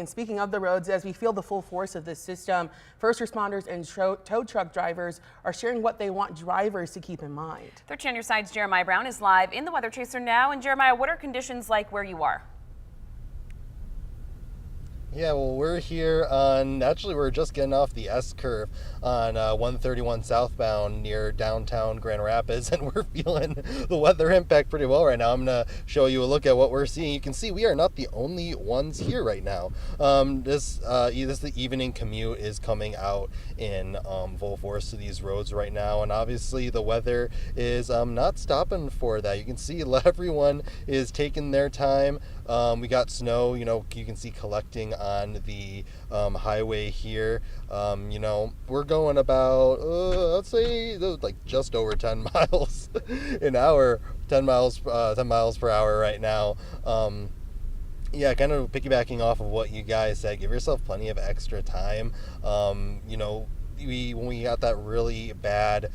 And speaking of the roads, as we feel the full force of this system, first responders and tow truck drivers are sharing what they want drivers to keep in mind. 13 on your side's Jeremiah Brown is live in the Weather Chaser now. And Jeremiah, what are conditions like where you are? Yeah, well, we're here on, actually we're just getting off the S-curve on 131 southbound near downtown Grand Rapids, and we're feeling the weather impact pretty well right now. I'm going to show you a look at what we're seeing. You can see we are not the only ones here right now. The evening commute is coming out in full force to these roads right now, and obviously the weather is not stopping for that. You can see everyone is taking their time. We got snow, you can see collecting on the highway here. We're going about, I'd say like just over 10 miles an hour, 10 miles per hour right now. Yeah, kind of piggybacking off of what you guys said, give yourself plenty of extra time. When we got that really bad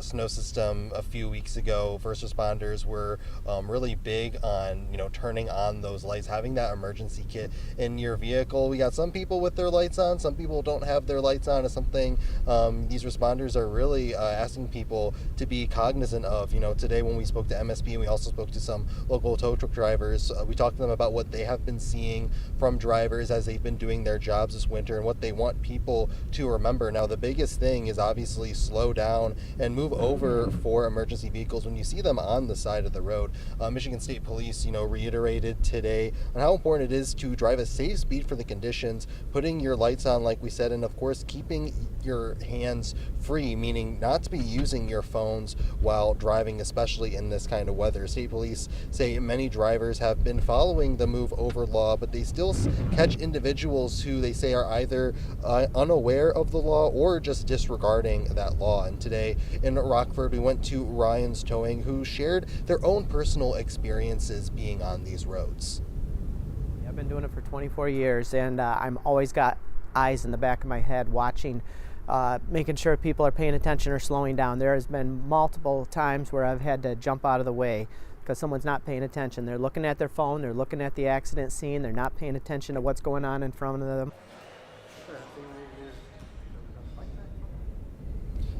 snow system a few weeks ago, first responders were really big on turning on those lights, having that emergency kit in your vehicle. We got some people with their lights on, some people don't have their lights on. Is something these responders are really asking people to be cognizant of. Today when we spoke to MSP and we also spoke to some local tow truck drivers, we talked to them about what they have been seeing from drivers as they've been doing their jobs this winter and what they want people to remember. Now, the biggest thing is obviously slow down and move over for emergency vehicles when you see them on the side of the road. Michigan State Police, reiterated today on how important it is to drive a safe speed for the conditions, putting your lights on, like we said, and of course keeping your hands free, meaning not to be using your phones while driving, especially in this kind of weather. State Police say many drivers have been following the move over law, but they still catch individuals who they say are either unaware of the law or just disregarding that law. And today in Rockford, we went to Ryan's Towing, who shared their own personal experiences being on these roads. I've been doing it for 24 years, and I'm always got eyes in the back of my head watching, making sure people are paying attention or slowing down. There has been multiple times where I've had to jump out of the way because someone's not paying attention. They're looking at their phone, they're looking at the accident scene, they're not paying attention to what's going on in front of them.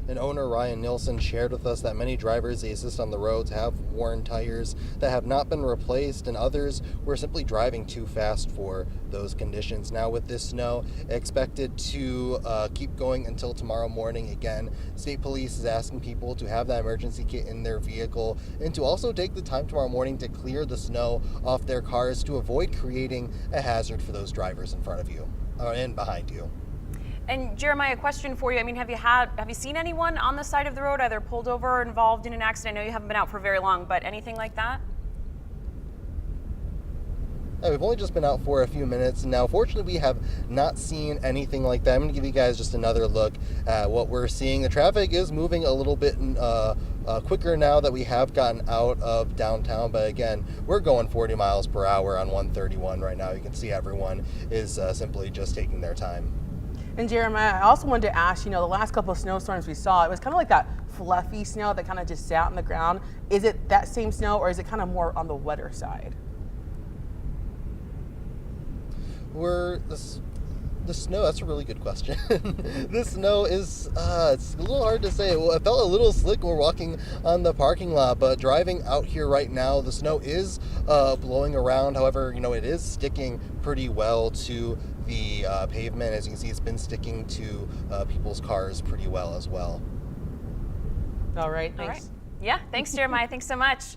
And owner Ryan Nilsson shared with us that many drivers they assist on the roads have worn tires that have not been replaced, and others were simply driving too fast for those conditions. Now with this snow expected to keep going until tomorrow morning, again, State Police is asking people to have that emergency kit in their vehicle and to also take the time tomorrow morning to clear the snow off their cars to avoid creating a hazard for those drivers in front of you and behind you. And Jeremiah, a question for you. I mean, have you seen anyone on the side of the road either pulled over or involved in an accident? I know you haven't been out for very long, but anything like that? We've only just been out for a few minutes now. Fortunately, we have not seen anything like that. I'm going to give you guys just another look at what we're seeing. The traffic is moving a little bit quicker now that we have gotten out of downtown, but again, we're going 40 miles per hour on 131 right now. You can see everyone is simply just taking their time. And Jeremiah, I also wanted to ask, the last couple of snowstorms we saw, it was kind of like that fluffy snow that kind of just sat on the ground. Is it that same snow, or is it kind of more on the wetter side? The snow, that's a really good question. The snow is, it's a little hard to say. It felt a little slick when we're walking on the parking lot, but driving out here right now, the snow is blowing around. However, it is sticking pretty well to the pavement. As you can see, it's been sticking to people's cars pretty well as well. All right, thanks. All right. Yeah, thanks, Jeremiah. Thanks so much.